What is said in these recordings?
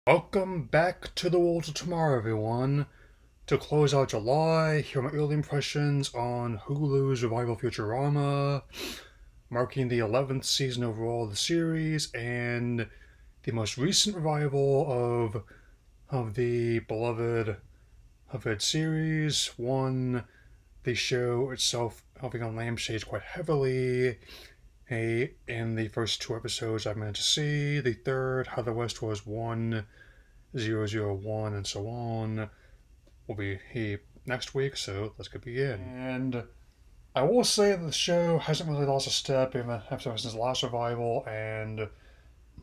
Welcome back to the World of Tomorrow, everyone. To close out July, here are my early impressions on Hulu's revival of Futurama, marking the 11th season overall of the series, and the most recent revival of the beloved series. One, the show itself helping on lampshades quite heavily. In the first two episodes I've managed to see. The third, How the West Was 1001, and so on, will be next week, so let's get begin. And I will say that the show hasn't really lost a step in the episode since the last revival, and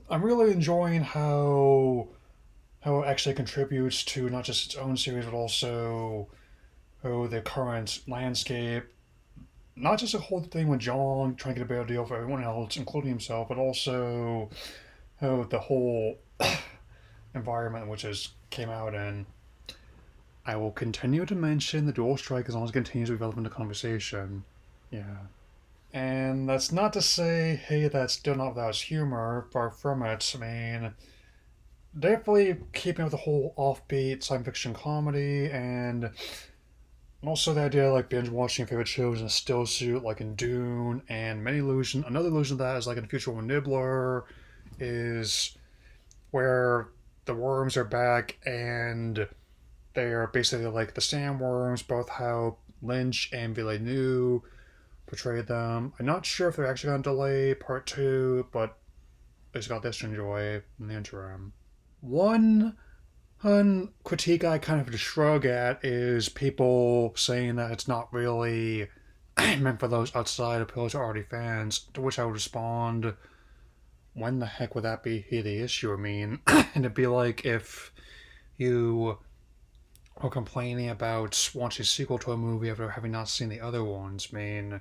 I'm really enjoying how it actually contributes to not just its own series, but also the current landscape. Not just the whole thing with John trying to get a better deal for everyone else, including himself, but also the whole environment which has came out in. I will continue to mention the dual strike as long as it continues to be relevant to conversation. Yeah. And that's not to say, hey, that's still not without its humor. Far from it. I mean, definitely keeping with the whole offbeat science fiction comedy, and also the idea of like binge watching your favorite shows in a still suit, like in Dune, and many illusion. Another illusion of that is like in Futurama Nibbler, is where the worms are back and they are basically like the sandworms, both how Lynch and Villeneuve portrayed them. I'm not sure if they're actually going to delay part two, but it's got this to enjoy in the interim. One critique I kind of have to shrug at is people saying that it's not really meant for those outside of those who are already fans, to which I would respond, when the heck would that be the issue? I mean, and it'd be like if you are complaining about watching a sequel to a movie after having not seen the other ones. I mean,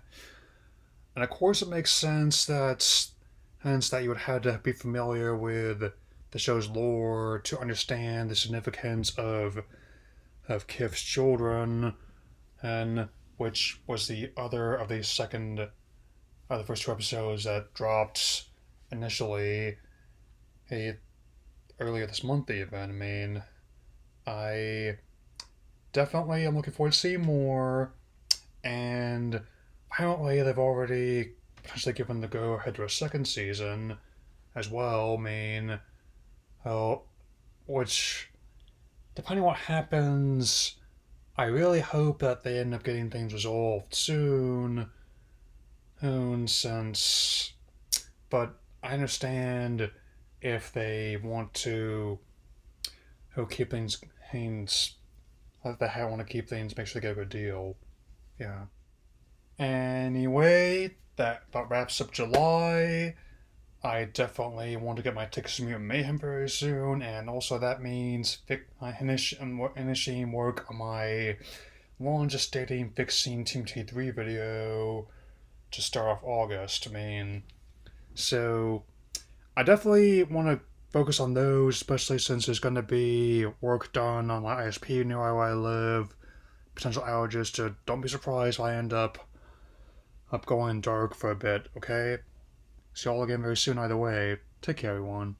and of course it makes sense that you would have to be familiar with the show's lore to understand the significance of Kif's children, and which was the other of the first two episodes that dropped initially earlier this month even. I mean, I definitely am looking forward to seeing more, and apparently they've already potentially given the go ahead to a second season as well. I mean, oh, which, depending on what happens, I really hope that they end up getting things resolved soon. Since, but I understand if they want to keep things that they want to keep things, make sure they get a good deal. Yeah. Anyway, that about wraps up July. I definitely want to get my tickets to Mutant Mayhem very soon, and also that means initiating work on my longest stating fixing Team T3 video to start off August. I mean, so I definitely want to focus on those, especially since there's going to be work done on my ISP near where I live, potential outages, so don't be surprised if I end up going dark for a bit, okay? See y'all again very soon either way. Take care, everyone.